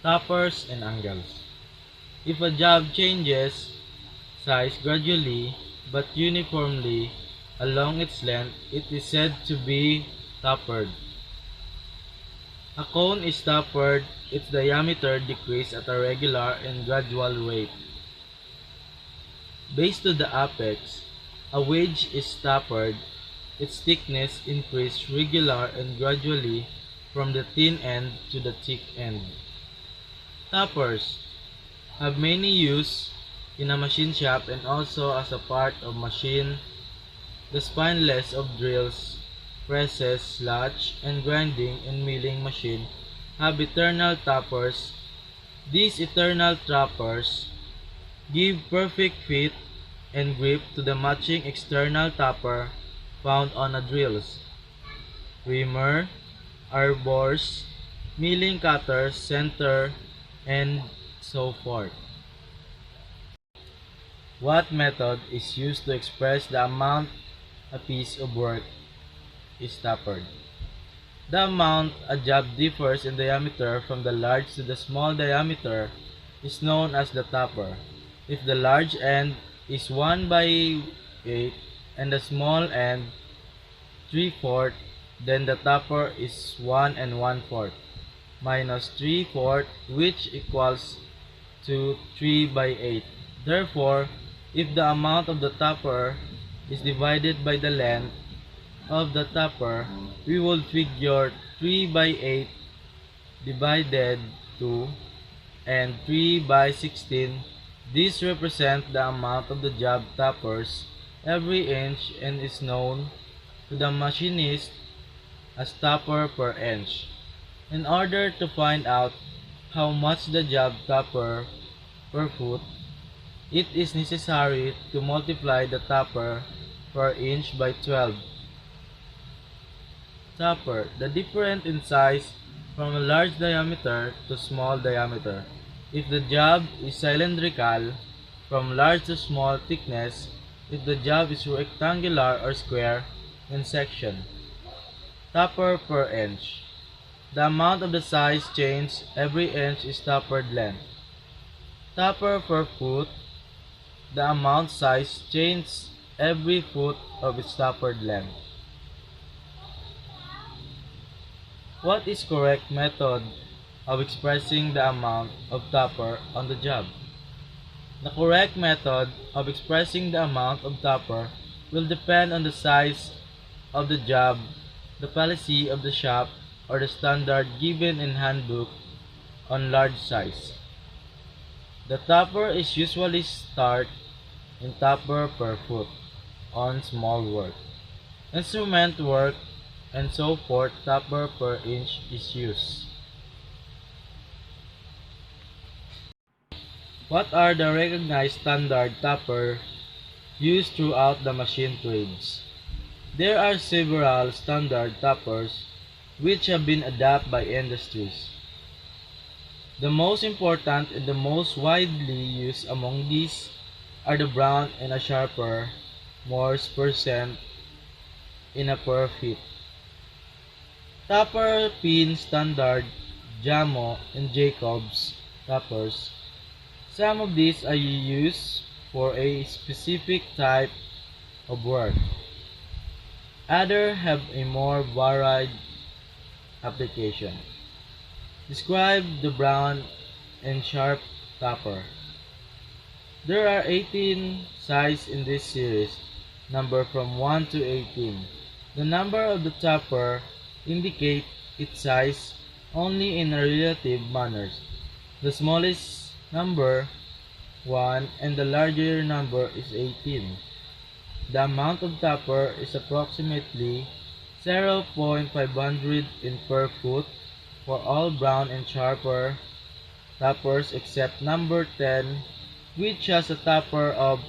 Tappers and angles. If a job changes size gradually but uniformly along its length, it is said to be tapered. A cone is tapered, its diameter decreases at a regular and gradual rate. Base to the apex, a wedge is tapered, its thickness increases regular and gradually from the thin end to the thick end. Tappers have many uses in a machine shop and also as a part of machine. The spineless of drills, presses, latch, and grinding and milling machine have eternal tappers. These eternal tappers give perfect fit and grip to the matching external tapper found on a drills, reamer, arbors, milling cutters, center, and so forth. What method is used to express the amount a piece of work is tapered? The amount a job differs in diameter from the large to the small diameter is known as the tapper. If the large end is 1/8 and the small end 3/4, then the tapper is 1 1/4 minus 3/4, which equals to 3/8. Therefore, if the amount of the tapper is divided by the length of the tapper, we would figure 3/8 divided 2 and 3/16. This represents the amount of the job tappers every inch and is known to the machinist as tapper per inch. In order to find out how much the job tapper per foot, it is necessary to multiply the tapper per inch by 12. Tapper, the difference in size from a large diameter to small diameter. If the job is cylindrical, from large to small thickness. If the job is rectangular or square in section. Tapper per inch. The amount of the size change every inch is tapered length. Tapper per foot. The amount size changes every foot of its tapered length. What is correct method of expressing the amount of tapper on the job? The correct method of expressing the amount of tapper will depend on the size of the job, the policy of the shop, or the standard given in handbook on large size. The tapper is usually start in tapper per foot on small work. Instrument work and so forth, tapper per inch is used. What are the recognized standard tapper used throughout the machine trades? There are several standard tappers which have been adopted by industries. The most important and the most widely used among these are the brown and a sharper Morse percent in a per feet. Tapper pin standard, Jamo, and Jacobs tappers. Some of these are used for a specific type of work. Others have a more varied application. Describe the brown and sharp tapper. There are 18 sizes in this series, numbered from 1 to 18. The number of the tapper indicates its size only in a relative manner. The smallest number 1 and the larger number is 18. The amount of tapper is approximately 0.500 in per foot for all brown and sharper tappers except number 10, which has a tapper of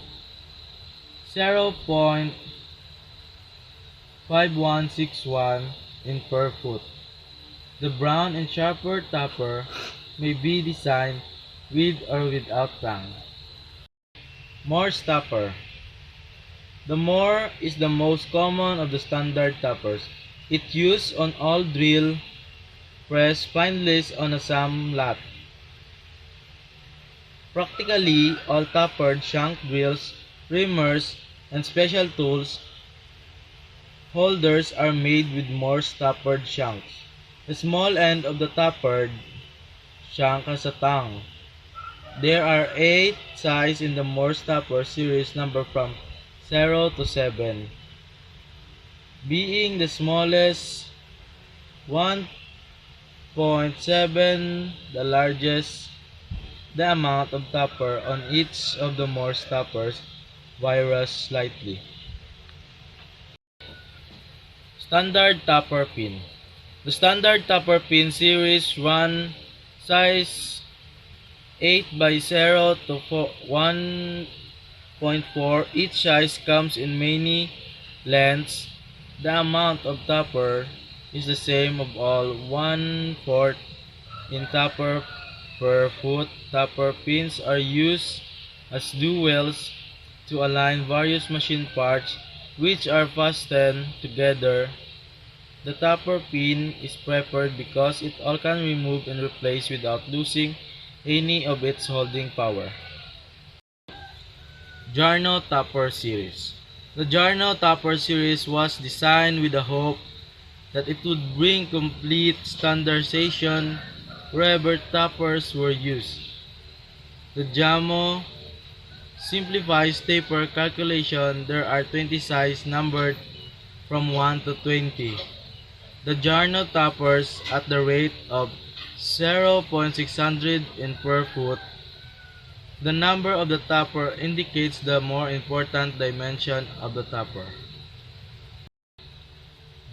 0.5161 in per foot. The brown and sharper tapper may be designed with or without tang. Morse tapper. The Morse is the most common of the standard tappers. It used on all drill, press, spineless on a SAM lot. Practically all tapered shank drills, reamers, and special tools holders are made with Morse tapered shanks. The small end of the tapered shank has a tongue. There are 8 sizes in the Morse taper series numbered from 0 to 7, being the smallest 1.7, the largest. The amount of taper on each of the Morse tapers varies slightly. Standard taper pin. The standard taper pin series run size 8 by 0 to 1.4. Each size comes in many lengths. The amount of taper is the same of all, 1/4 in taper per foot. Taper pins are used as dowels to align various machine parts which are fastened together. The taper pin is preferred because it all can be removed and replaced without losing any of its holding power. Jarno Taper Series. The Jarno Taper Series was designed with the hope that it would bring complete standardization wherever tappers were used. The JAMO simplifies taper calculation. There are 20 sizes numbered from 1 to 20. The Jarno tappers at the rate of 0.600 in per foot. The number of the tapper indicates the more important dimension of the tapper.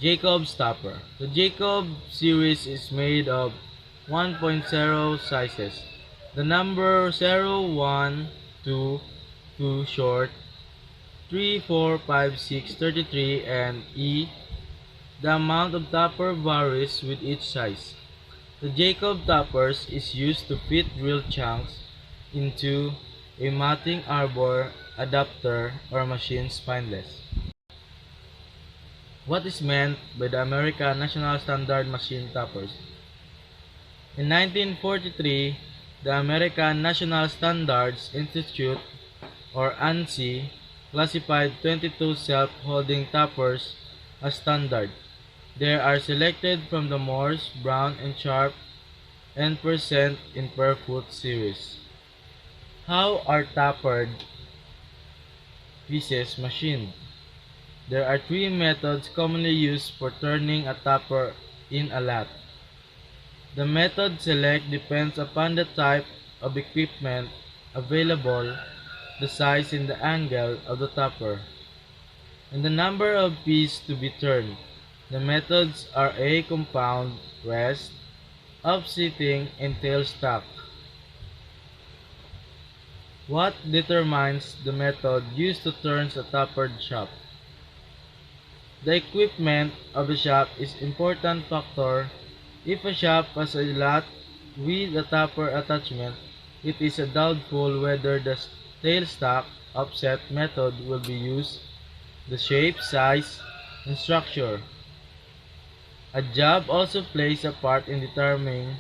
Jacob's Tapper. The Jacob series is made of 1.0 sizes. The number 0, 1, 2, 2 short, 3, 4, 5, 6, 33, and E. The amount of tapper varies with each size. The Jacob tappers is used to fit drill chunks into a matting arbor, adapter, or machine spineless. What is meant by the American National Standard Machine Tappers? In 1943, the American National Standards Institute, or ANSI, classified 22 self-holding tappers as standard. They are selected from the Morse, Brown, and Sharp and percent in per foot series. How are tapered pieces machined? There are 3 methods commonly used for turning a tapper in a lathe. The method selected depends upon the type of equipment available, the size and the angle of the tapper, and the number of pieces to be turned. The methods are A. Compound, rest, up-sitting, and tail stack. What determines the method used to turn a tapered shaft? The equipment of the shaft is an important factor. If a shaft has a lathe with a tapper attachment, it is doubtful whether the tail stack offset method will be used. The shape, size, and structure. A job also plays a part in determining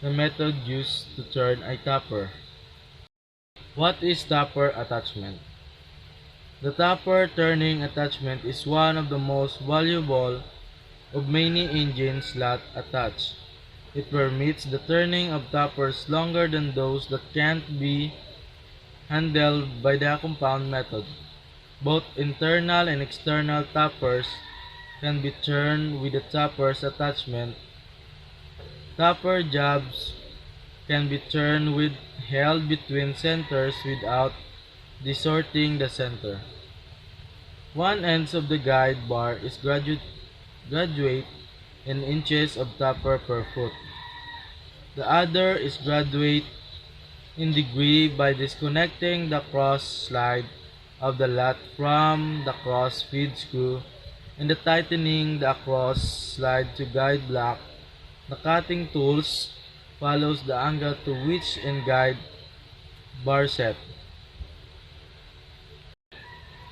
the method used to turn a tapper. What is tapper attachment? The tapper turning attachment is one of the most valuable of many engine slots attached. It permits the turning of tappers longer than those that can't be handled by the compound method. Both internal and external tappers can be turned with the tapper's attachment. Tapper jobs can be turned with held between centers without distorting the center. One end of the guide bar is graduate in inches of tapper per foot. The other is graduate in degree by disconnecting the cross slide of the lathe from the cross feed screw and tightening the cross slide to guide block. The cutting tools follows the angle to which and guide bar set.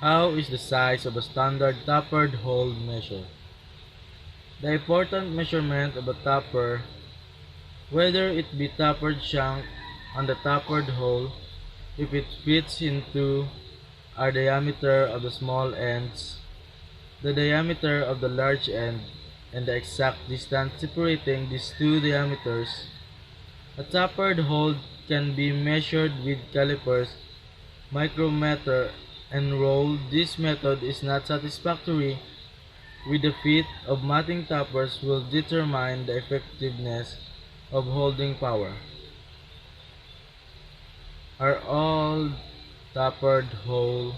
How is the size of a standard tapered hole measured? The important measurement of a tapper, whether it be tapered shank on the tapered hole if it fits into our diameter of the small ends, the diameter of the large end, and the exact distance separating these two diameters. A tapered hole can be measured with calipers, micrometer, and roll. This method is not satisfactory with the fit of matting tappers will determine the effectiveness of holding power. Are all tapered holes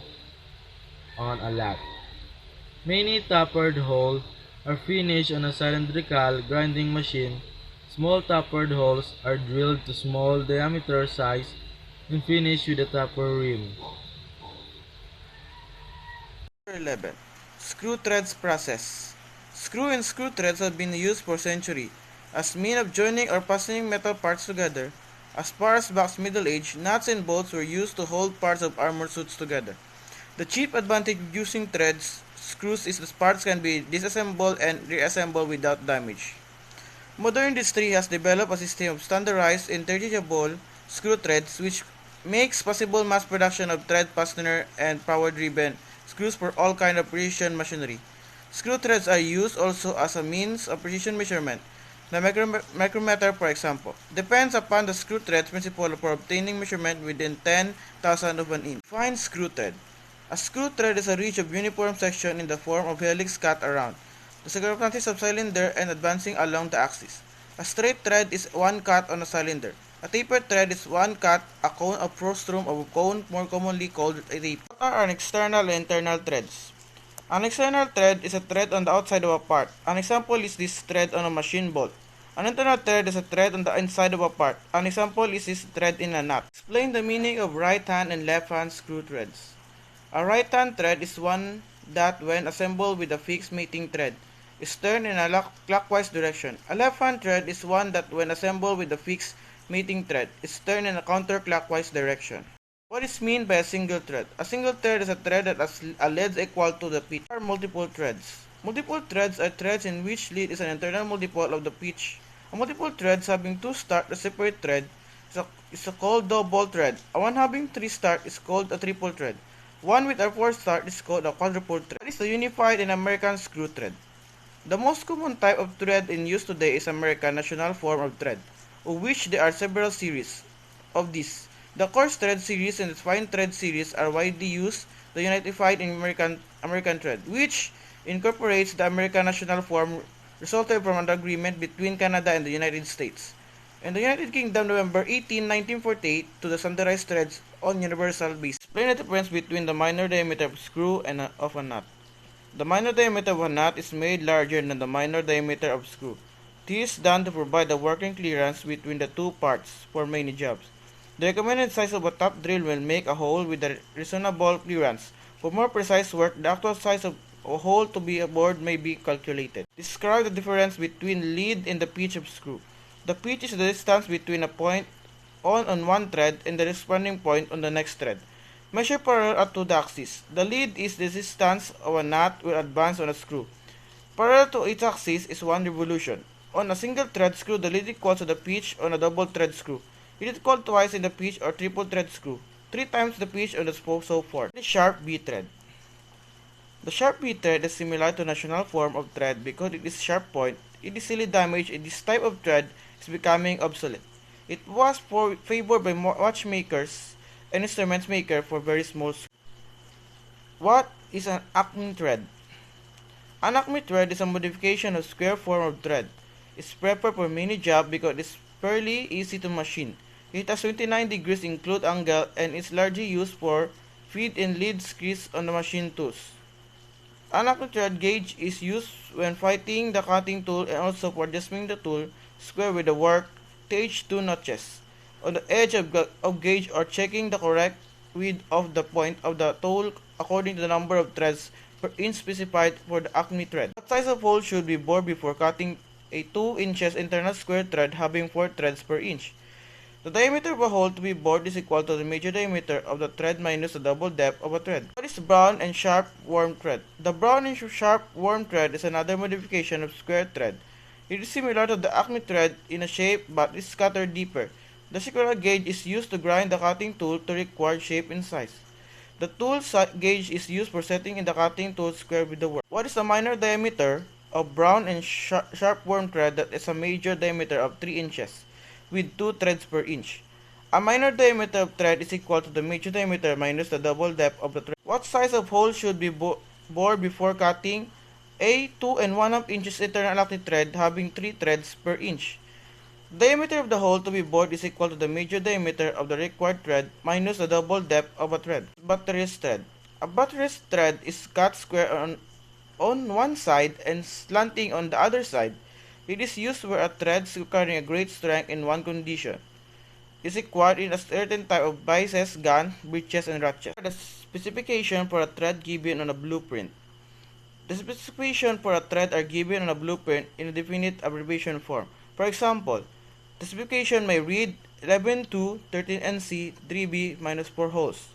on a lat? Many tapered holes are finished on a cylindrical grinding machine. Small tapered holes are drilled to small diameter size and finished with a taper rim. 11. Screw threads process. Screw and screw threads have been used for centuries as means of joining or fastening metal parts together. As far as back Middle Age, nuts and bolts were used to hold parts of armor suits together. The chief advantage of using threads screws is that parts can be disassembled and reassembled without damage. Modern industry has developed a system of standardized interchangeable screw threads which makes possible mass production of thread fastener and power-driven screws for all kinds of precision machinery. Screw threads are used also as a means of precision measurement. The micrometer, for example, depends upon the screw thread principle for obtaining measurement within 10,000 of an inch. Define screw thread. A screw thread is a ridge of uniform section in the form of helix cut around the circumference of cylinder and advancing along the axis. A straight thread is one cut on a cylinder. A tapered thread is one cut, a cone, a frustum of a cone, more commonly called a taper. What are an external and internal threads? An external thread is a thread on the outside of a part. An example is this thread on a machine bolt. An internal thread is a thread on the inside of a part. An example is this thread in a nut. Explain the meaning of right hand and left hand screw threads. A right hand thread is one that, when assembled with a fixed mating thread, is turned in a clockwise direction. A left hand thread is one that, when assembled with a fixed mating thread, is turned in a counterclockwise direction. What is meant by a single thread? A single thread is a thread that has a lead equal to the pitch. There are multiple threads. Multiple threads are threads in which lead is an internal multiple of the pitch. A multiple threads having two start, a separate thread, is called double thread. A one having three start is called a triple thread. One with a four start is called a quadruple thread. That is the unified and American screw thread. The most common type of thread in use today is American national form of thread, of which there are several series of these. The coarse thread series and the fine thread series are widely used. The unified American thread, which incorporates the American national form, resulted from an agreement between Canada and the United States. In the United Kingdom, November 18, 1948, to the standardized threads on universal basis. Explain the difference between the minor diameter of a screw and of a nut. The minor diameter of a nut is made larger than the minor diameter of a screw. This is done to provide a working clearance between the two parts for many jobs. The recommended size of a top drill will make a hole with a reasonable clearance. For more precise work, the actual size of a hole to be bored may be calculated. Describe the difference between lead and the pitch of screw. The pitch is the distance between a point on one thread and the corresponding point on the next thread. Measure parallel to the axis. The lead is the distance of a nut will advance on a screw. Parallel to its axis is one revolution. On a single thread screw, the lead equals to the pitch on a double thread screw. It is equal twice in the pitch or triple thread screw, 3 times the pitch on the spoke, so forth. The sharp B thread. The sharp B thread is similar to national form of thread because it is sharp point. It is easily damaged and this type of thread is becoming obsolete. It was favored by watchmakers and instruments maker for very small screws. What is an ACME thread? An ACME thread is a modification of square form of thread. It's preferred for many jobs because it is fairly easy to machine. It has 29 degrees include angle and is largely used for feed and lead screws on the machine tools. An ACME thread gauge is used when fighting the cutting tool and also for adjusting the tool square with the work stage 2 notches on the edge of gauge or checking the correct width of the point of the tool according to the number of threads per inch specified for the ACME thread. What size of hole should be bored before cutting a 2 inches internal square thread having 4 threads per inch? The diameter of a hole to be bored is equal to the major diameter of the thread minus the double depth of a thread. What is brown and sharp worm thread? The brown and sharp worm thread is another modification of square thread. It is similar to the ACME thread in a shape but is scattered deeper. The squirrel gauge is used to grind the cutting tool to required shape and size. The tool gauge is used for setting in the cutting tool square with the work. What is the minor diameter of brown and sharp worm thread that is a major diameter of 3 inches with 2 threads per inch? A minor diameter of thread is equal to the major diameter minus the double depth of the thread. What size of hole should be bored before cutting? A 2 and 1/2 inches internal active thread having 3 threads per inch. Diameter of the hole to be bored is equal to the major diameter of the required thread minus the double depth of a thread. Buttress thread. A buttress thread is cut square on one side and slanting on the other side. It is used where a thread requiring a great strength in one condition is required in a certain type of bices, gun, breeches, and ratchets. The specification for a thread given on a blueprint. The specification for a thread are given on a blueprint in a definite abbreviation form. For example, the specification may read 11-2, 13NC, 3B, minus 4 holes.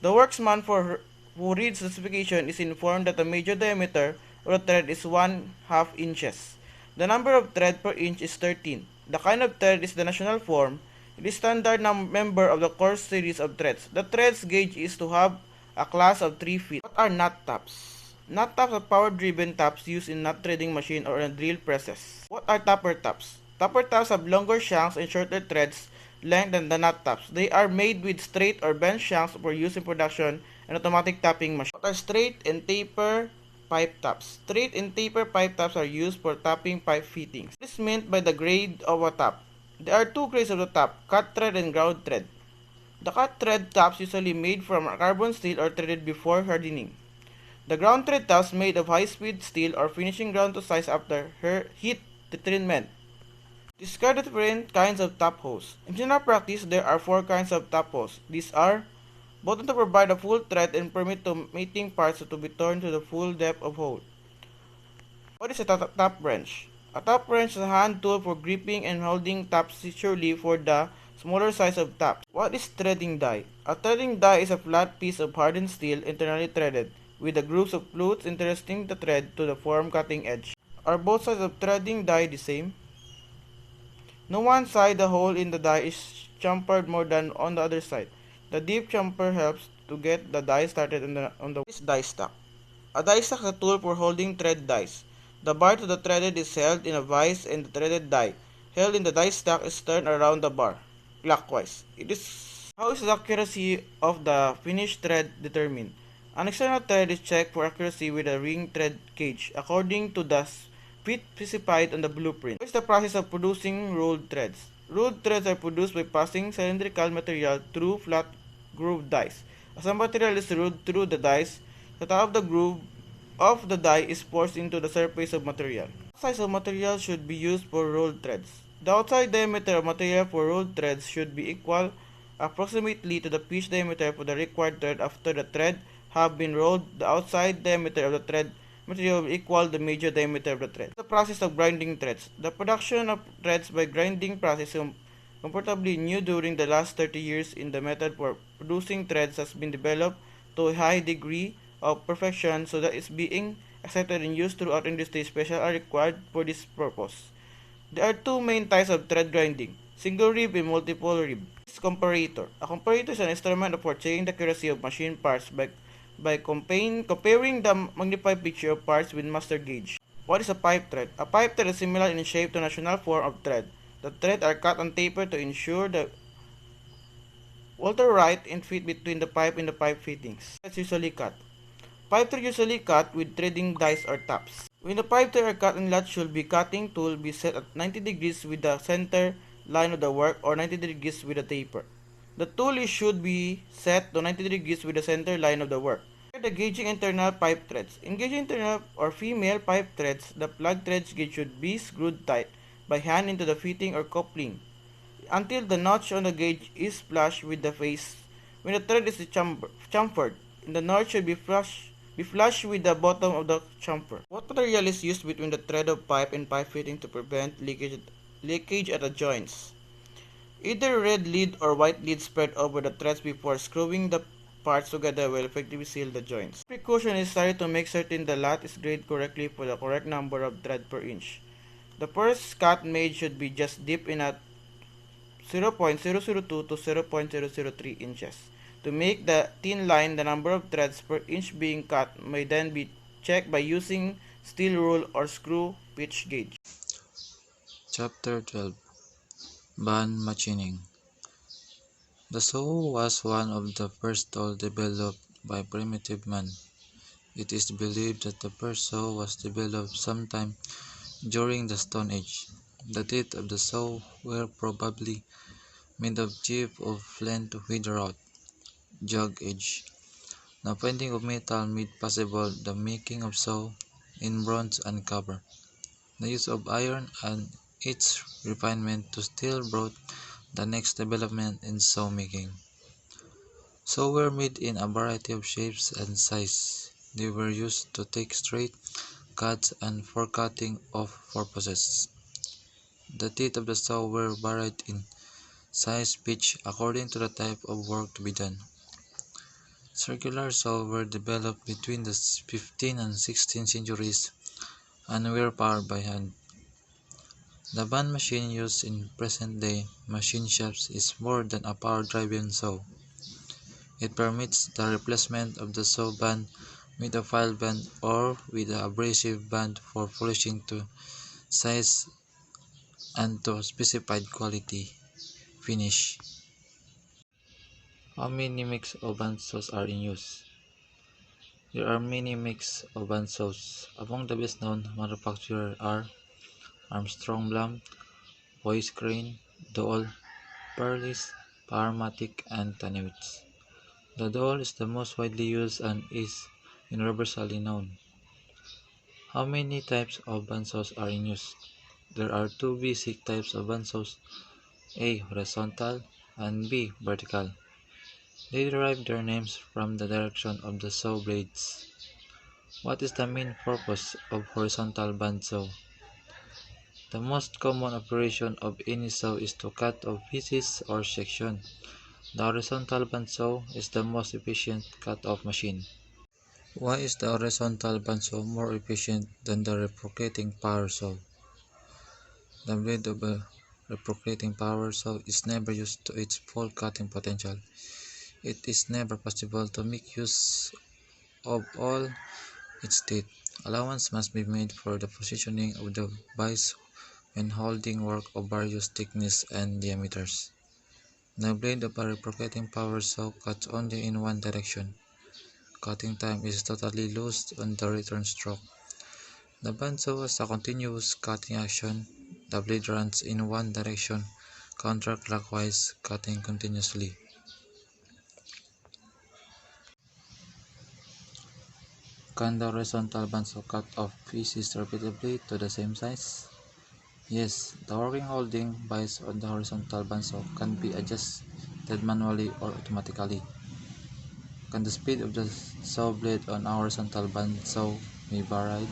The worksman who reads the specification is informed that the major diameter of the thread is 1/2 inches. The number of thread per inch is 13. The kind of thread is the national form. It is standard member of the course series of threads. The threads gauge is to have a class of 3 feet. What are knot taps? Knot taps are power-driven taps used in knot threading machine or in drill presses. What are topper taps? Topper taps have longer shanks and shorter threads length than the knot taps. They are made with straight or bent shanks for use in production and automatic tapping machines. What are straight and taper pipe taps? Straight and taper pipe taps are used for tapping pipe fittings. What is meant by the grade of a tap? There are 2 grades of the tap, cut thread and ground thread. The cut thread taps usually made from carbon steel or threaded before hardening. The ground thread taps made of high-speed steel or finishing ground to size after heat treatment. Describe the different kinds of tap holes. In general practice, there are 4 kinds of tap holes. These are bottom to provide a full thread and permit the mating parts to be torn to the full depth of hole. What is a tap wrench? A tap wrench is a hand tool for gripping and holding taps securely for the smaller size of taps. What is threading die? A threading die is a flat piece of hardened steel internally threaded, with the grooves of flutes interesting the thread to the form cutting edge. Are both sides of threading die the same? No one side the hole in the die is chamfered more than on the other side. The deep chamfer helps to get the die started on the die stack. A die stack is a tool for holding thread dies. The bar to the threaded is held in a vise and the threaded die held in the die stack is turned around the bar clockwise. How is the accuracy of the finished thread determined? An external thread is checked for accuracy with a ring thread gauge according to the fit specified on the blueprint. What is the process of producing rolled threads? Rolled threads are produced by passing cylindrical material through flat groove dies. As the material is rolled through the dies, the top of the groove of the die is forced into the surface of material. What size of material should be used for rolled threads? The outside diameter of material for rolled threads should be equal approximately to the pitch diameter for the required thread after the thread have been rolled. The outside diameter of the thread material will equal the major diameter of the thread. The process of grinding threads. The production of threads by grinding process is comparatively new during the last 30 years. In the method for producing threads has been developed to a high degree of perfection so that it's being accepted and used throughout industry. Special are required for this purpose. There are 2 main types of thread grinding, single rib and multiple rib. This is comparator. A comparator is an instrument for checking the accuracy of machine parts by comparing the magnified picture of parts with master gauge. What is a pipe thread? A pipe thread is similar in shape to a national form of thread. The threads are cut and tapered to ensure the right and fit between the pipe and the pipe fittings. Threads usually cut. Pipe thread usually cut with threading dies or taps. When the pipe thread are cut and latch should be cutting tool be set at 90 degrees with the center line of the work or 90 degrees with the taper. The tool should be set to 90 degrees with the center line of the work. The gauging internal pipe threads. In gauging internal or female pipe threads, the plug thread gauge should be screwed tight by hand into the fitting or coupling until the notch on the gauge is flush with the face. When the thread is chamfered, the notch should be flush with the bottom of the chamfer. What material is used between the thread of pipe and pipe fitting to prevent leakage at the joints? Either red lead or white lead spread over the threads before screwing the parts together will effectively seal the joints. Precaution is necessary to make certain the lot is graded correctly for the correct number of thread per inch. The first cut made should be just deep enough 0.002 to 0.003 inches. To make the thin line, the number of threads per inch being cut may then be checked by using steel rule or screw pitch gauge. Chapter 12. Band Machining. The saw was one of the first tools developed by primitive man. It is believed that the first saw was developed sometime during the Stone Age. The teeth of the saw were probably made of chip of flint with a rough, jagged edge. The finding of metal made possible the making of saw in bronze and copper. The use of iron and its refinement to steel brought the next development in saw making. Saws were made in a variety of shapes and sizes. They were used to take straight cuts and for cutting of purposes. The teeth of the saw were varied in size pitch according to the type of work to be done. Circular saws were developed between the 15th and 16th centuries and were powered by hand. The band machine used in present-day machine shops is more than a power-driven saw. It permits the replacement of the saw band with a file band or with an abrasive band for polishing to size and to specified quality finish. How many mix of bandsaws are in use? There are many mix of bandsaws. Among the best known manufacturers are Armstrong Blum, Voice Crane, Dole, Perlis, Powermatic, and Tanewitz. The Dole is the most widely used and is universally known. How many types of bandsaws are in use? There are two basic types of bandsaws, A. Horizontal and B. Vertical. They derive their names from the direction of the saw blades. What is the main purpose of horizontal bandsaw? The most common operation of any saw is to cut off pieces or section. The horizontal bandsaw is the most efficient cut-off machine. Why is the horizontal bandsaw more efficient than the reciprocating power saw? The blade of a reciprocating power saw is never used to its full cutting potential. It is never possible to make use of all its teeth. Allowance must be made for the positioning of the vise when holding work of various thickness and diameters. The blade of a reciprocating power saw cuts only in one direction. Cutting time is totally lost on the return stroke. The bandsaw has a continuous cutting action. The blade runs in one direction, counterclockwise, cutting continuously. Can the horizontal bandsaw cut off pieces repeatedly to the same size? Yes, the working holding vise on the horizontal bandsaw can be adjusted manually or automatically. Can the speed of the saw blade on a horizontal bandsaw be varied?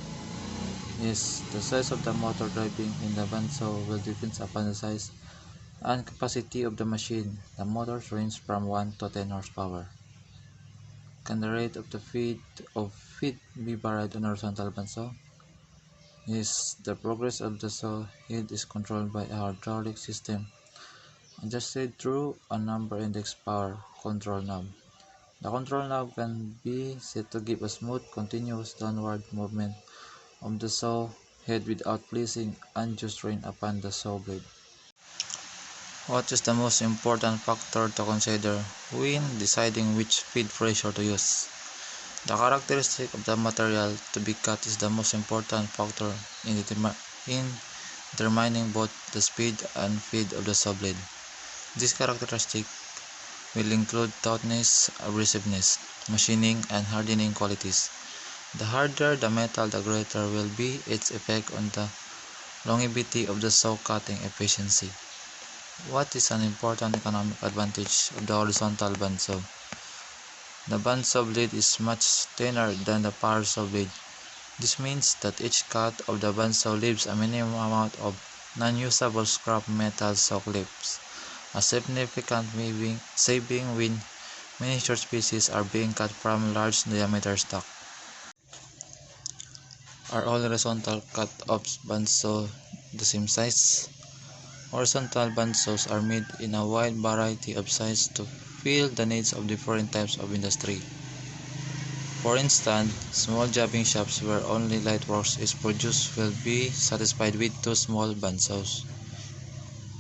Yes, the size of the motor driving in the bandsaw will depend upon the size and capacity of the machine. The motors range from 1 to 10 horsepower. Can the rate of the feed be varied on a horizontal bandsaw? Yes, the progress of the saw head is controlled by a hydraulic system adjusted through a number index power control knob. The control knob can be set to give a smooth, continuous downward movement of the saw head without placing undue strain upon the saw blade. What is the most important factor to consider when deciding which feed pressure to use? The characteristic of the material to be cut is the most important factor in determining both the speed and feed of the saw blade. This characteristic will include toughness, abrasiveness, machining, and hardening qualities. The harder the metal, the greater will be its effect on the longevity of the saw cutting efficiency. What is an important economic advantage of the horizontal bandsaw? The bandsaw blade is much thinner than the power saw blade. This means that each cut of the bandsaw leaves a minimum amount of non-usable scrap metal saw clips, a significant saving when miniature pieces are being cut from large diameter stock. Are all horizontal cut-off bandsaw the same size? Horizontal bandsaws are made in a wide variety of sizes to fill the needs of different types of industry. For instance, small jobbing shops where only light work is produced will be satisfied with two small bandsaws.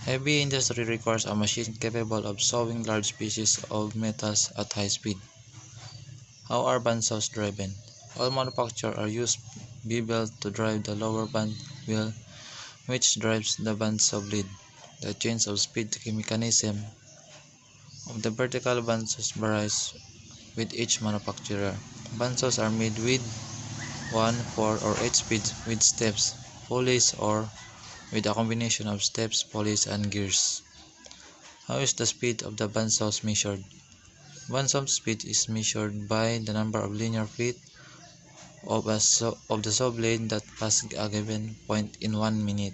Heavy industry requires a machine capable of sawing large pieces of metals at high speed. How are bandsaws driven? All manufacturers use bevel to drive the lower band wheel, which drives the bandsaw blade. The change of speed mechanism of the vertical bandsaws varies with each manufacturer. Bandsaws are made with 1, 4, or 8 speeds with steps, pulleys, or with a combination of steps, pulleys, and gears. How is the speed of the bandsaws measured? Bandsaw speed is measured by the number of linear feet of the saw blade that pass a given point in 1 minute.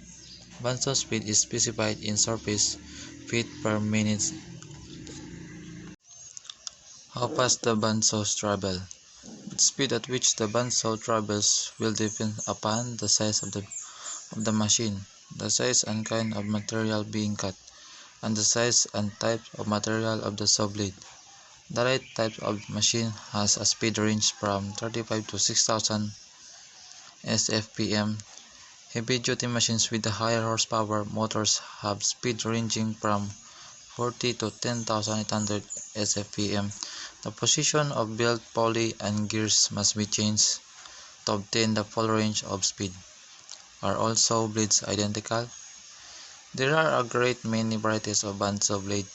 Bandsaw speed is specified in surface feet per minute. How fast the bandsaws travel? The speed at which the bandsaw travels will depend upon the size of the machine, the size and kind of material being cut, and the size and type of material of the saw blade. The right type of machine has a speed range from 35 to 6,000 sfpm. Heavy-duty machines with higher horsepower motors have speed ranging from 40 to 10,800 sfpm. The position of belt, pulley, and gears must be changed to obtain the full range of speed. Are all saw blades identical? There are a great many varieties of bandsaw blade.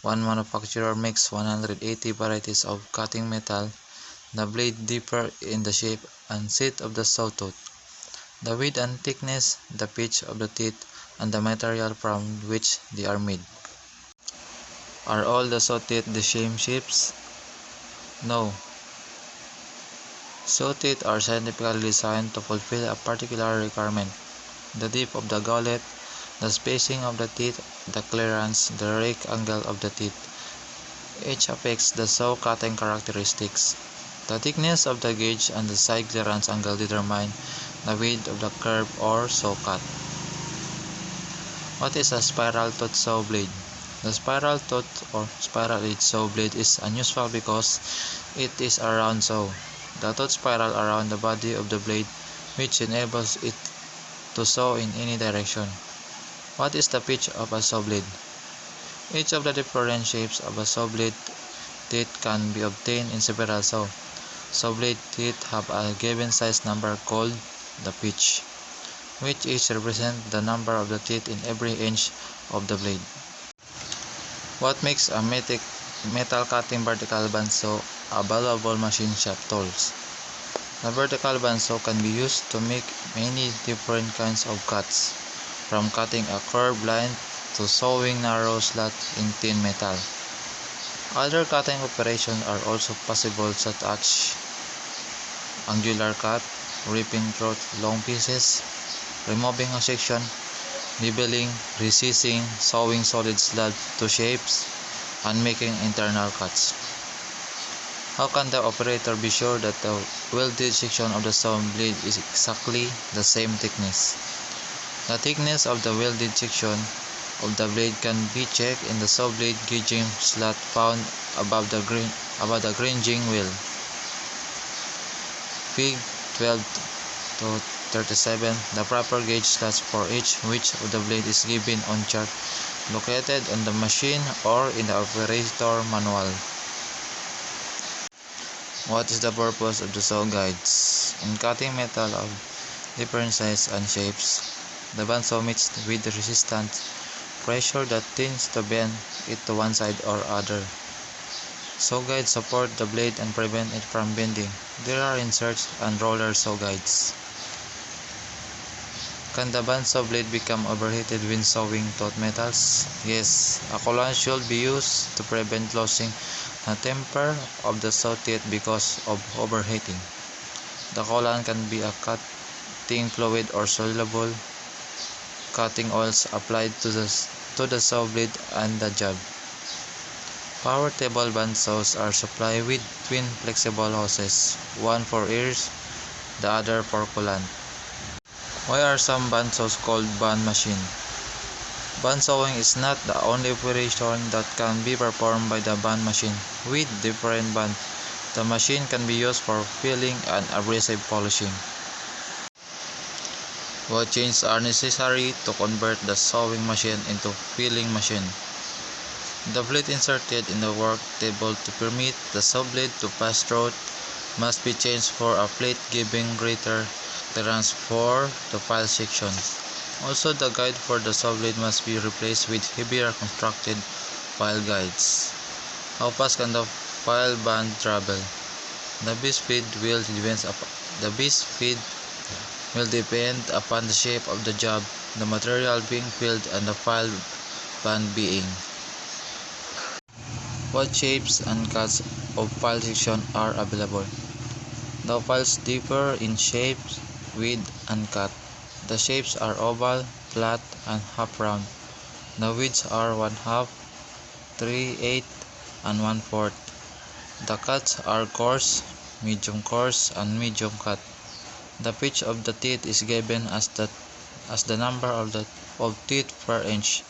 One manufacturer makes 180 varieties of cutting metal. The blade differ in the shape and set of the saw tooth, the width and thickness, the pitch of the teeth, and the material from which they are made. Are all the saw teeth the same shapes? No. Saw teeth are scientifically designed to fulfill a particular requirement. The depth of the gullet, the spacing of the teeth, the clearance, the rake angle of the teeth. Each affects the saw cutting characteristics. The thickness of the gauge and the side clearance angle determine the width of the curve or saw cut. What is a spiral tooth saw blade? The spiral tooth or spiral edge saw blade is unusual because it is a round saw. The tooth spiral around the body of the blade, which enables it to saw in any direction. What is the pitch of a saw blade? Each of the different shapes of a saw blade teeth can be obtained in several saw. Saw blade teeth have a given size number called the pitch, which each represents the number of the teeth in every inch of the blade. What makes a metal cutting vertical bandsaw a valuable machine shop tools? The vertical bandsaw can be used to make many different kinds of cuts, from cutting a curved line to sawing narrow slots in thin metal. Other cutting operations are also possible, such as angular cut, ripping through long pieces, removing a section, beveling, recessing, sawing solid slabs to shapes, and making internal cuts. How can the operator be sure that the welded section of the saw blade is exactly the same thickness? The thickness of the welded section of the blade can be checked in the saw blade gauging slot found above the grinding wheel. Fig 12 to 37. The proper gauge slots for each of the blade is given on chart located on the machine or in the operator manual. What is the purpose of the saw guides? In cutting metal of different sizes and shapes, the bandsaw meets with resistant pressure that tends to bend it to one side or other. Saw guides support the blade and prevent it from bending. There are inserts and roller saw guides. Can the bandsaw blade become overheated when sawing taut metals? Yes, a coolant should be used to prevent losing the temper of the saw teeth because of overheating. The coolant can be a cutting fluid or soluble cutting oils applied to the saw blade and the job. Power table bandsaws are supplied with twin flexible hoses, one for ears, the other for coolant. Why are some bandsaws called band machine? Bandsawing is not the only operation that can be performed by the band machine. With different band, the machine can be used for filling and abrasive polishing. What changes are necessary to convert the sewing machine into filling machine? The blade inserted in the work table to permit the saw blade to pass through must be changed for a plate giving greater clearance for the file section. Also, the guide for the saw blade must be replaced with heavier constructed file guides. How fast can the file band travel? The base speed will depend upon the shape of the job, the material being filled, and the file band being. What shapes and cuts of file section are available? The files differ in shape, width, and cut. The shapes are oval, flat, and half round. The widths are 1/2, 3/8, and 1/4. The cuts are coarse, medium coarse, and medium cut. The pitch of the teeth is given as the number of teeth per inch: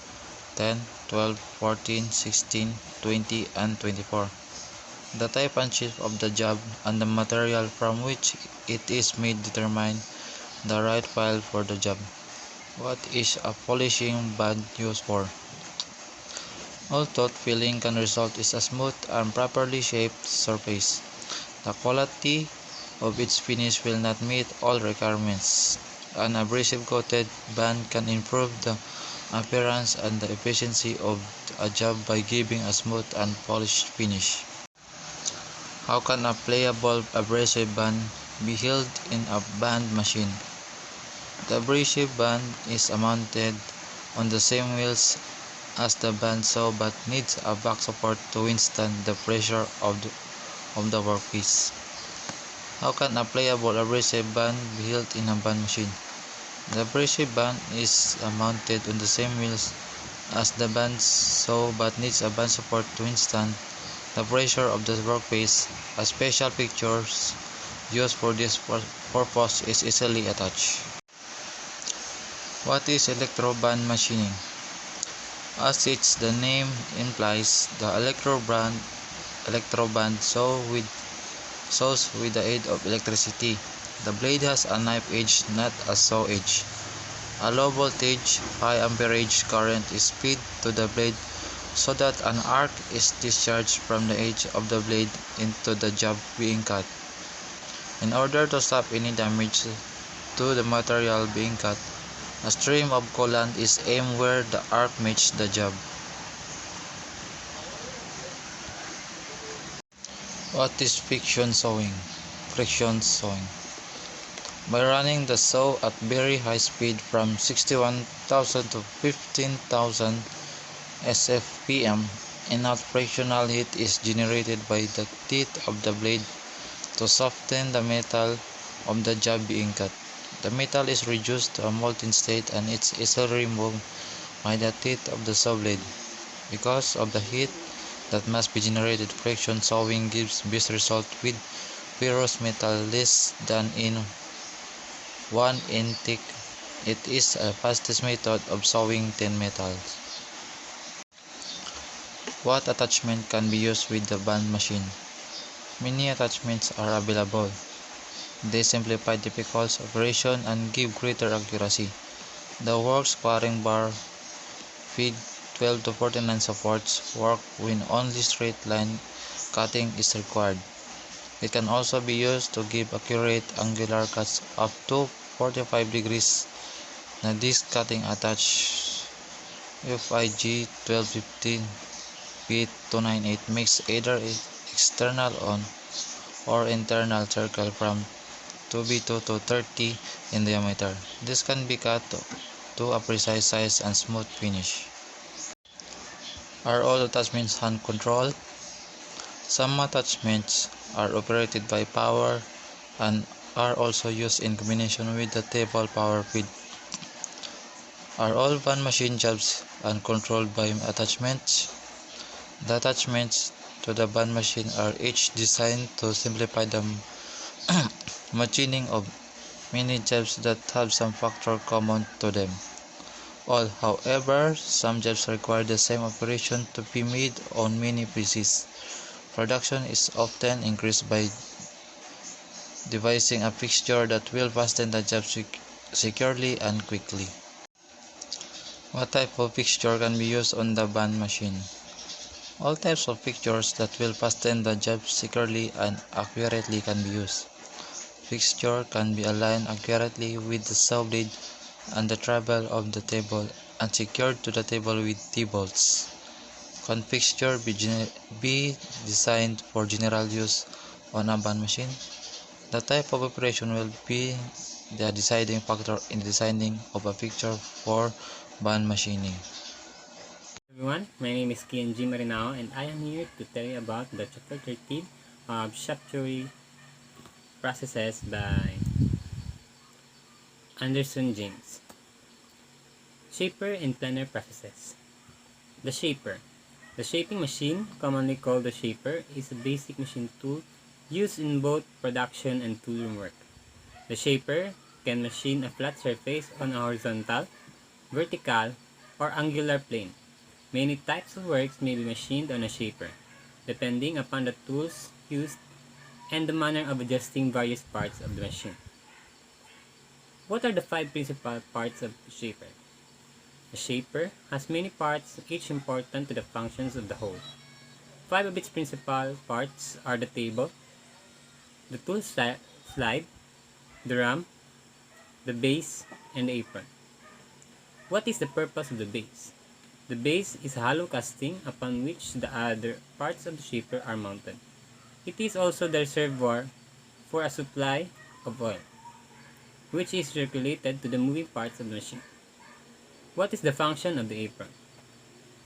10, 12, 14, 16, 20, and 24. The type and shape of the job and the material from which it is made determine the right file for the job. What is a polishing band used for? Although filling can result in a smooth and properly shaped surface, the quality of its finish will not meet all requirements. An abrasive coated band can improve the appearance and the efficiency of a job by giving a smooth and polished finish. How can a pliable abrasive band be held in a band machine? The abrasive band is mounted on the same wheels as the bandsaw but needs a back support to withstand the pressure of the workpiece. How can a pliable abrasive band be held in a band machine? The abrasive band is mounted on the same wheels as the bandsaw but needs a band support to withstand the pressure of the workpiece. A special fixture used for this purpose is easily attached. What is electroband machining? As the name implies, the electroband saws with the aid of electricity. The blade has a knife edge, not a saw edge. A low voltage, high amperage current is fed to the blade so that an arc is discharged from the edge of the blade into the job being cut. In order to stop any damage to the material being cut, a stream of coolant is aimed where the arc meets the job. What is friction sewing? By running the saw at very high speed from 61,000 to 15,000 SFPM, enough frictional heat is generated by the teeth of the blade to soften the metal of the job being cut. The metal is reduced to a molten state and it's easily removed by the teeth of the saw blade. Because of the heat that must be generated, friction sewing gives best result with ferrous metal less than 1 in thick. It is a fastest method of sewing thin metals. What attachment can be used with the band machine? Many attachments are available. They simplify difficult operation and give greater accuracy. The work squaring bar feed 12 to 49 supports work when only straight line cutting is required. It can also be used to give accurate angular cuts up to 45 degrees. The disc cutting attached FIG 1215 P298 makes either external on or internal circle from 2b2 to 30 in diameter. This can be cut to a precise size and smooth finish. Are all attachments hand controlled? Some attachments are operated by power and are also used in combination with the table power feed. Are all band machine jobs hand controlled by attachments? The attachments to the band machine are each designed to simplify the machining of many jobs that have some factor common to them. However, some jobs require the same operation to be made on many pieces. Production is often increased by devising a fixture that will fasten the job securely and quickly. What type of fixture can be used on the band machine? All types of fixtures that will fasten the job securely and accurately can be used. Fixture can be aligned accurately with the saw blade and the travel of the table and secured to the table with T-bolts. Can fixture be designed for general use on a band machine? The type of operation will be the deciding factor in designing of a fixture for band machining. Everyone, my name is Kian G. Marinao and I am here to tell you about the chapter 13 of Shapturi Processes by Anderson James. Shaper and Planer Processes. The Shaper. The shaping machine, commonly called the shaper, is a basic machine tool used in both production and toolroom work. The shaper can machine a flat surface on a horizontal, vertical, or angular plane. Many types of works may be machined on a shaper, depending upon the tools used and the manner of adjusting various parts of the machine. What are the 5 principal parts of the shaper? The shaper has many parts, each important to the functions of the whole. 5 of its principal parts are the table, the tool slide, the ram, the base, and the apron. What is the purpose of the base? The base is a hollow casting upon which the other parts of the shaper are mounted. It is also the reservoir for a supply of oil, which is circulated to the moving parts of the machine. What is the function of the apron?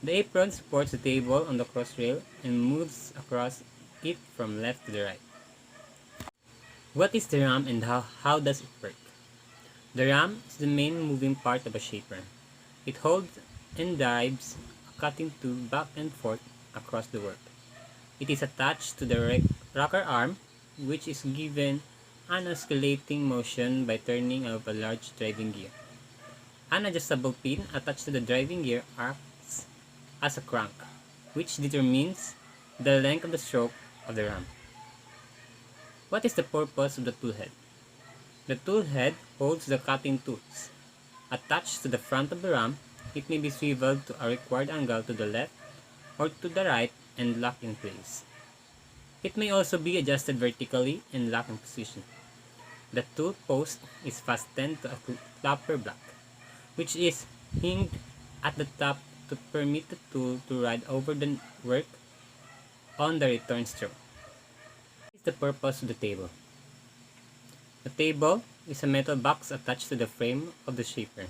The apron supports the table on the cross rail and moves across it from left to the right. What is the ram and how does it work? The ram is the main moving part of a shaper. It holds and drives a cutting tool back and forth across the work. It is attached to the rocker arm, which is given an oscillating motion by turning of a large driving gear. An adjustable pin attached to the driving gear acts as a crank, which determines the length of the stroke of the ram. What is the purpose of the tool head? The tool head holds the cutting tools. Attached to the front of the ram, it may be swiveled to a required angle to the left or to the right and locked in place. It may also be adjusted vertically and locked in position. The tool post is fastened to a clapper block, which is hinged at the top to permit the tool to ride over the work on the return stroke. What is the purpose of the table? The table is a metal box attached to the frame of the shaper.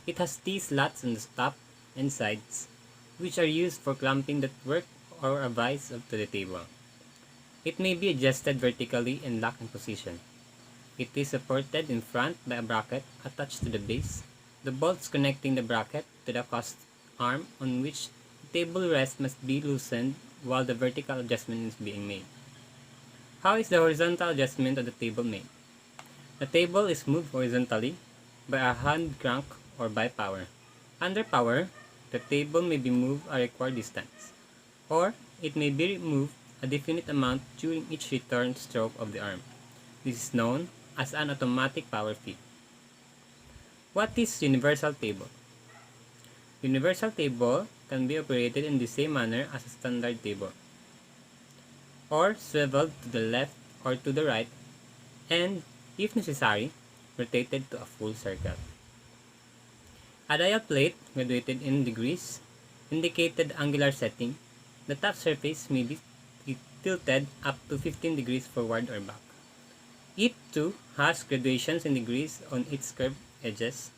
It has T-slots on the top and sides, which are used for clamping the work or a vise to the table. It may be adjusted vertically and locked in position. It is supported in front by a bracket attached to the base. The bolts connecting the bracket to the cast arm on which the table rests must be loosened while the vertical adjustment is being made. How is the horizontal adjustment of the table made? The table is moved horizontally by a hand crank or by power. Under power, the table may be moved a required distance, or it may be moved a definite amount during each return stroke of the arm. This is known as an automatic power feed. What is universal table? Universal table can be operated in the same manner as a standard table, or swiveled to the left or to the right, and, if necessary, rotated to a full circle. A dial plate, graduated in degrees, indicated angular setting. The top surface may be tilted up to 15 degrees forward or back. It too has gradations in degrees on its curved edges.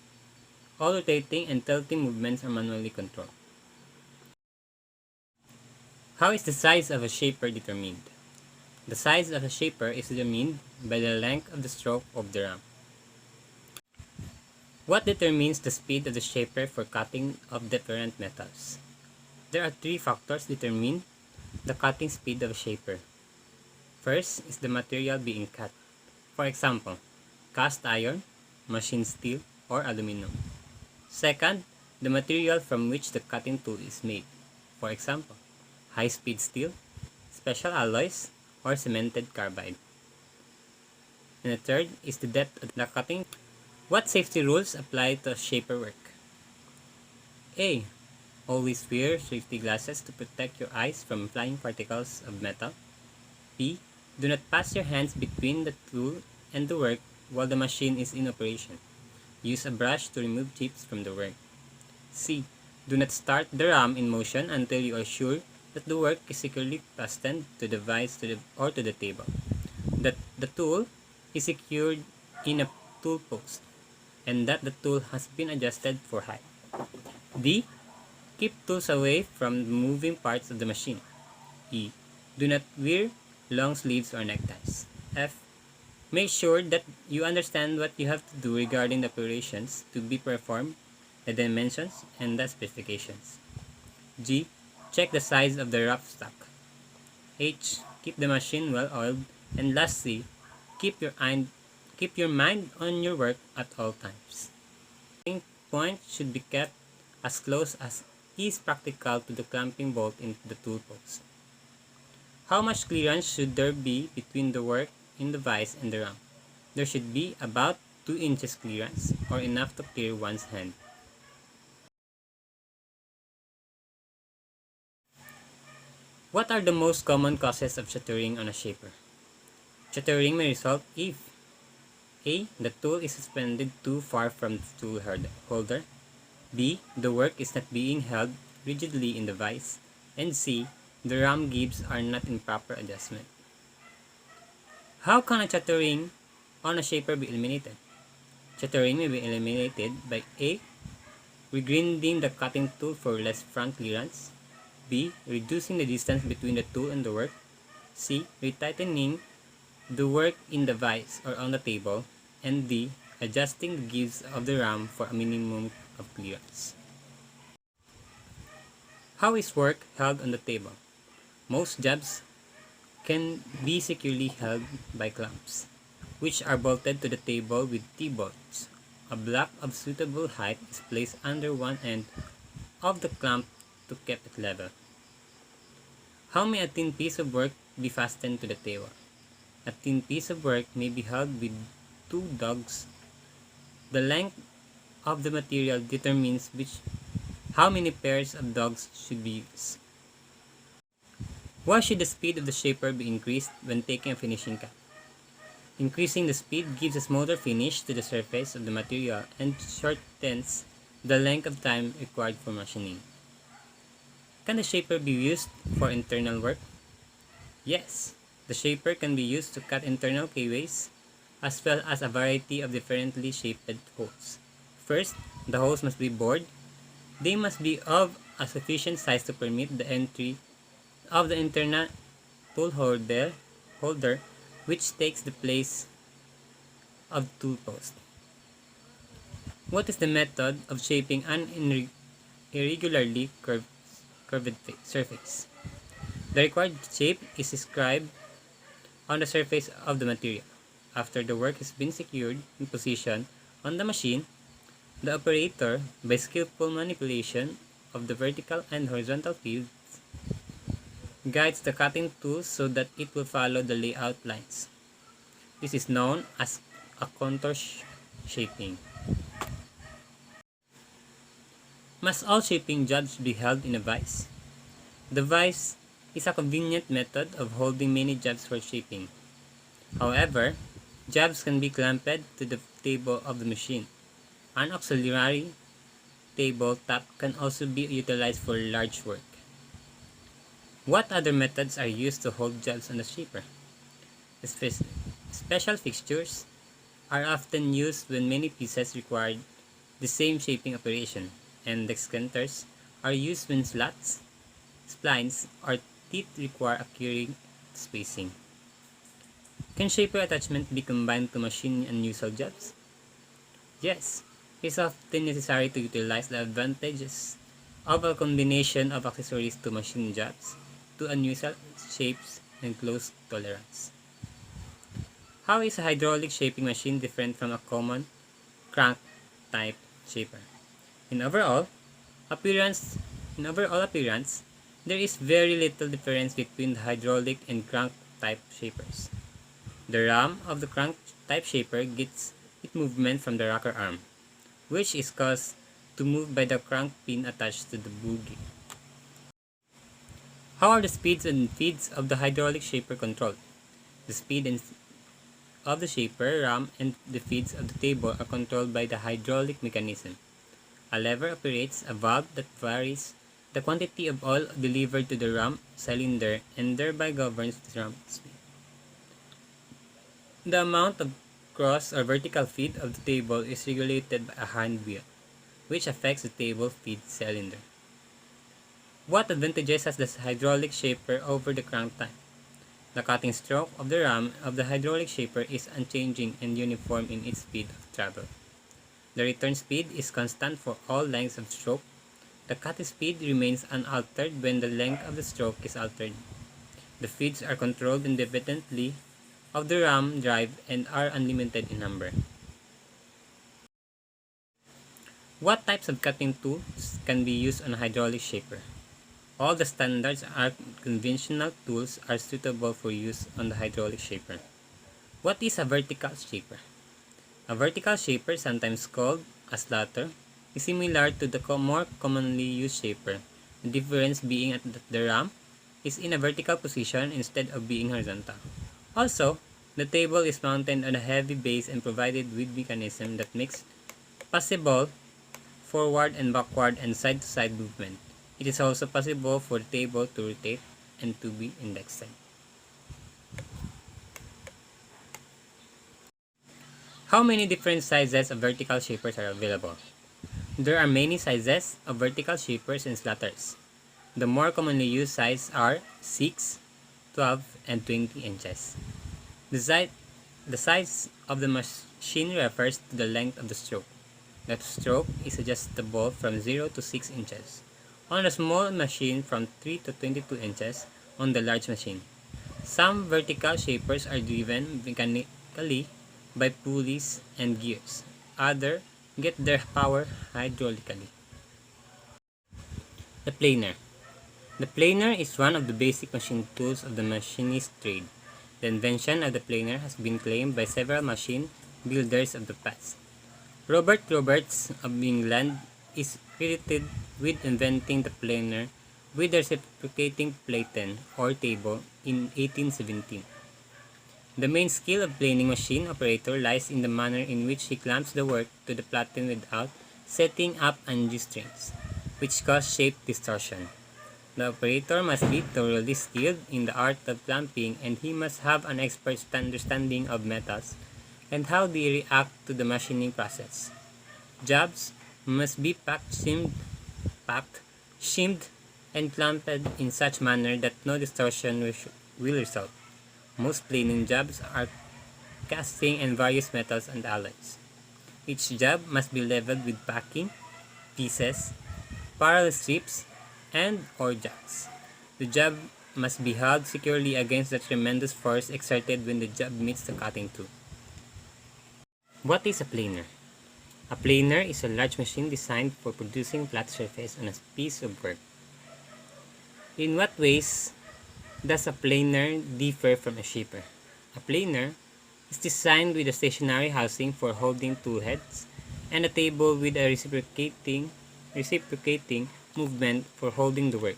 All rotating and tilting movements are manually controlled. How is the size of a shaper determined? The size of a shaper is determined by the length of the stroke of the ram. What determines the speed of the shaper for cutting of different metals? There are 3 factors determine the cutting speed of a shaper. First is the material being cut. For example, cast iron, machine steel, or aluminum. Second the material from which the cutting tool is made. For example, high-speed steel, special alloys, or cemented carbide. And the third is the depth of the cutting. What safety rules apply to shaper work? A. Always wear safety glasses to protect your eyes from flying particles of metal. B. Do not pass your hands between the tool and the work while the machine is in operation. Use a brush to remove chips from the work. C. Do not start the ram in motion until you are sure that the work is securely fastened to the vise or to the table. That the tool is secured in a tool post, and that the tool has been adjusted for height. D. Keep tools away from the moving parts of the machine. E. Do not wear long sleeves or neckties. F. Make sure that you understand what you have to do regarding the operations to be performed, the dimensions, and the specifications. G. Check the size of the rough stock. H. Keep the machine well oiled. And lastly, keep your mind on your work at all times. The point should be kept as close as is practical to the clamping bolt into the tool post. How much clearance should there be between the work in the vise and the ram? There should be about 2 inches clearance, or enough to clear one's hand. What are the most common causes of shattering on a shaper? Shattering may result if A. The tool is suspended too far from the tool holder. B. The work is not being held rigidly in the vise. And C. The ram gibs are not in proper adjustment. How can a shattering on a shaper be eliminated? Shattering may be eliminated by A. Regrinding the cutting tool for less front clearance. B. Reducing the distance between the tool and the work. C. Retightening the work in the vise or on the table. And D. Adjusting the gibs of the ram for a minimum of clearance. How is work held on the table? Most jobs can be securely held by clamps, which are bolted to the table with T-bolts. A block of suitable height is placed under one end of the clamp to keep it level. How may a thin piece of work be fastened to the table? A thin piece of work may be held with 2 dogs. The length of the material determines how many pairs of dogs should be used. Why should the speed of the shaper be increased when taking a finishing cut? Increasing the speed gives a smoother finish to the surface of the material and shortens the length of time required for machining. Can the shaper be used for internal work? Yes, the shaper can be used to cut internal keyways as well as a variety of differently shaped holes. First, the holes must be bored. They must be of a sufficient size to permit the entry of the internal tool holder, which takes the place of tool post. What is the method of shaping an irregularly curved surface? The required shape is described on the surface of the material. After the work has been secured in position on the machine, the operator, by skillful manipulation of the vertical and horizontal fields, guides the cutting tool so that it will follow the layout lines. This is known as a contour shaping. Must all shaping jobs be held in a vise? The vise is a convenient method of holding many jobs for shaping. However, jobs can be clamped to the table of the machine. An auxiliary table top can also be utilized for large work. What other methods are used to hold jobs on the shaper? Special fixtures are often used when many pieces require the same shaping operation, and decanters are used when slots, splines, or teeth require accurate spacing. Can shaper attachment be combined to machine unusual jobs? Yes, it is often necessary to utilize the advantages of a combination of accessories to machine jobs to unusual shapes and close tolerance. How is a hydraulic shaping machine different from a common crank type shaper? In overall, Appearance In overall appearance, there is very little difference between the hydraulic and crank type shapers. The ram of the crank type shaper gets its movement from the rocker arm, which is caused to move by the crank pin attached to the bogie. How are the speeds and feeds of the hydraulic shaper controlled? The speed of the shaper, ram, and the feeds of the table are controlled by the hydraulic mechanism. A lever operates a valve that varies the quantity of oil delivered to the ram cylinder and thereby governs the ram speed. The amount of cross or vertical feed of the table is regulated by a hand wheel, which affects the table feed cylinder. What advantages has the hydraulic shaper over the crank type? The cutting stroke of the ram of the hydraulic shaper is unchanging and uniform in its speed of travel. The return speed is constant for all lengths of stroke. The cutting speed remains unaltered when the length of the stroke is altered. The feeds are controlled independently of the ram drive and are unlimited in number. What types of cutting tools can be used on a hydraulic shaper? All the standards are conventional tools are suitable for use on the hydraulic shaper. What is a vertical shaper? A vertical shaper, sometimes called a slaughter, is similar to the more commonly used shaper, the difference being that the ram is in a vertical position instead of being horizontal. Also, the table is mounted on a heavy base and provided with mechanism that makes possible forward and backward and side-to-side movement. It is also possible for the table to rotate and to be indexed. How many different sizes of vertical shapers are available? There are many sizes of vertical shapers and slaughters. The more commonly used sizes are 6, 12, and 20 inches. The size of the machine refers to the length of the stroke. The stroke is adjustable from 0 to 6 inches. On a small machine from 3 to 22 inches on the large machine. Some vertical shapers are driven mechanically by pulleys and gears. Others get their power hydraulically. The planer. The planer is one of the basic machine tools of the machinist trade. The invention of the planer has been claimed by several machine builders of the past. Robert Roberts of England is credited with inventing the planer with the reciprocating platen or table in 1817. The main skill of planing machine operator lies in the manner in which he clamps the work to the platen without setting up undue strains, which cause shape distortion. The operator must be thoroughly skilled in the art of clamping, and he must have an expert understanding of metals and how they react to the machining process. Jobs must be packed, shimmed, and clamped in such manner that no distortion will result. Most planing jobs are casting and various metals and alloys. Each job must be leveled with packing, pieces, parallel strips, and or jacks. The job must be held securely against the tremendous force exerted when the job meets the cutting tool. What is a planer? A planer is a large machine designed for producing flat surface on a piece of work. In what ways does a planer differ from a shaper? A planer is designed with a stationary housing for holding tool heads and a table with a reciprocating movement for holding the work.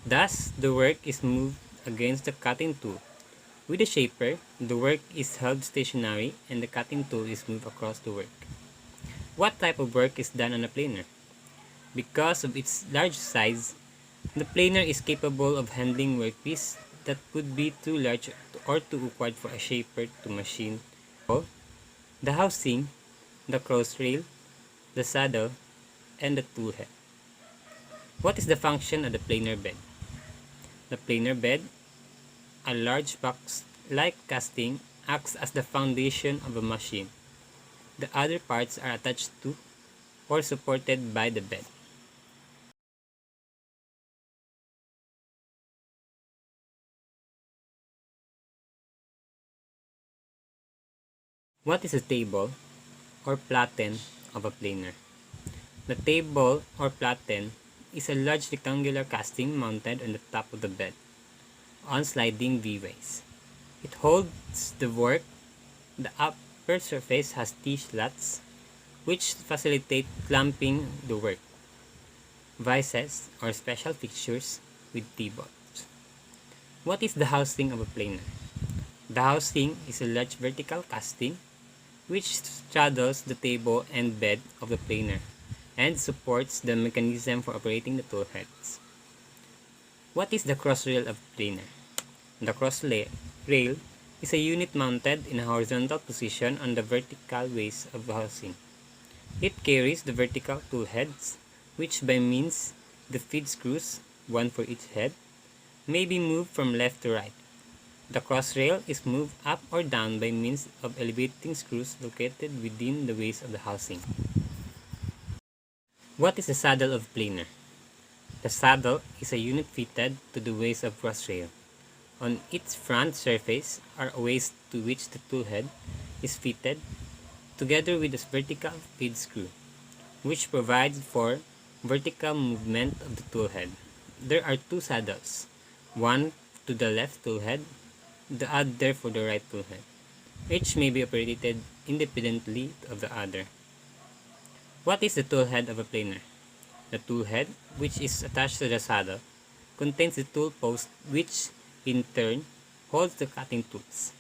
Thus, the work is moved against the cutting tool. With a shaper, the work is held stationary and the cutting tool is moved across the work. What type of work is done on a planer? Because of its large size, the planer is capable of handling workpieces that could be too large or too awkward for a shaper to machine. The housing, the cross rail, the saddle, and the tool head. What is the function of the planer bed? The planer bed, a large box-like casting, acts as the foundation of a machine. The other parts are attached to or supported by the bed. What is a table or platen of a planer? The table or platen is a large rectangular casting mounted on the top of the bed on sliding V-ways. It holds the work. The upper surface has T-slats which facilitate clamping the work, vices, or special fixtures with T-bolts. What is the housing of a planer? The housing is a large vertical casting which straddles the table and bed of the planer and supports the mechanism for operating the tool heads. What is the crossrail of a planer? The crossrail is a unit mounted in a horizontal position on the vertical ways of the housing. It carries the vertical tool heads, which by means the feed screws, one for each head, may be moved from left to right. The crossrail is moved up or down by means of elevating screws located within the ways of the housing. What is the saddle of planer? The saddle is a unit fitted to the ways of crossrail. On its front surface are ways to which the tool head is fitted, together with a vertical feed screw, which provides for vertical movement of the tool head. There are two saddles, one to the left tool head, the other for the right tool head. Each may be operated independently of the other. What is the tool head of a planer? The tool head, which is attached to the saddle, contains the tool post, which in turn holds the cutting tools.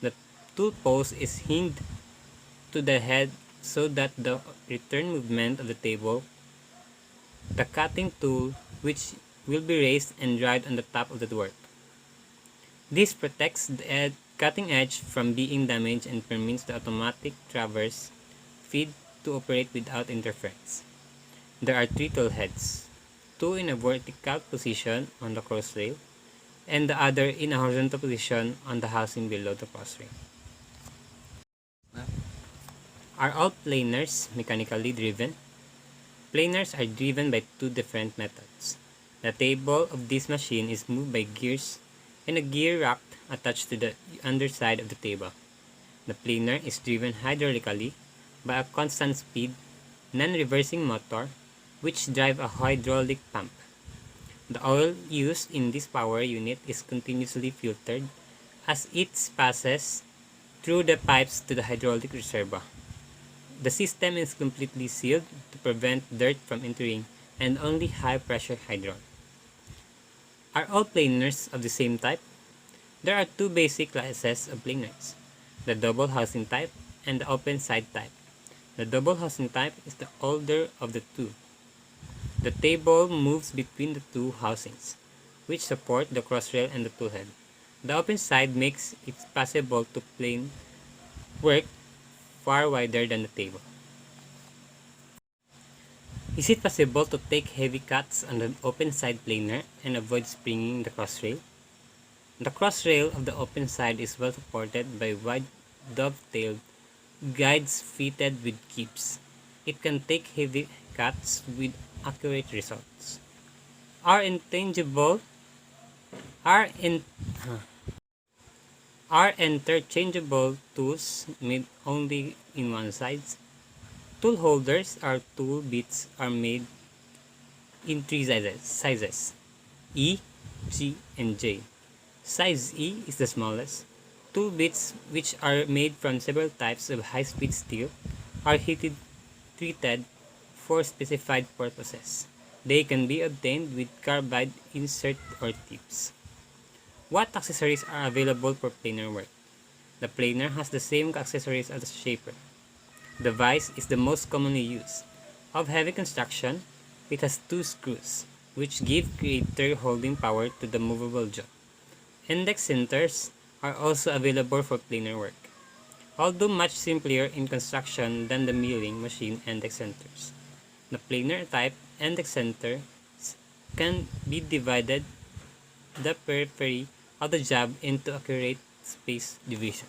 The tool post is hinged to the head so that the return movement of the table, the cutting tool, which will be raised and dried on the top of the work. This protects the cutting edge from being damaged and permits the automatic traverse feed to operate without interference. There are three tool heads, two in a vertical position on the crossrail, and the other in a horizontal position on the housing below the crossrail. Are all planers mechanically driven? Planers are driven by two different methods. The table of this machine is moved by gears and a gear rack attached to the underside of the table. The planer is driven hydraulically by a constant speed, non-reversing motor which drive a hydraulic pump. The oil used in this power unit is continuously filtered as it passes through the pipes to the hydraulic reservoir. The system is completely sealed to prevent dirt from entering and only high-pressure hydraulic. Are all planers of the same type? There are two basic classes of planers, the double housing type and the open side type. The double housing type is the older of the two. The table moves between the two housings, which support the crossrail and the tool head. The open side makes it possible to plane work far wider than the table. Is it possible to take heavy cuts on the open side planer and avoid springing the crossrail? The crossrail of the open side is well supported by wide dovetailed guides fitted with keeps. It can take heavy cuts with accurate results. Are interchangeable tools made only in one size? Tool holders or tool bits are made in three sizes: E, G, and J. Size E is the smallest. Tool bits, which are made from several types of high-speed steel, are treated for specified purposes. They can be obtained with carbide insert or tips. What accessories are available for planer work? The planer has the same accessories as the shaper. The vise is the most commonly used. Of heavy construction, it has two screws, which give greater holding power to the movable jaw. Index centers are also available for planer work, although much simpler in construction than the milling machine index centers. The planer type index centers can be divided the periphery of the job into accurate space division.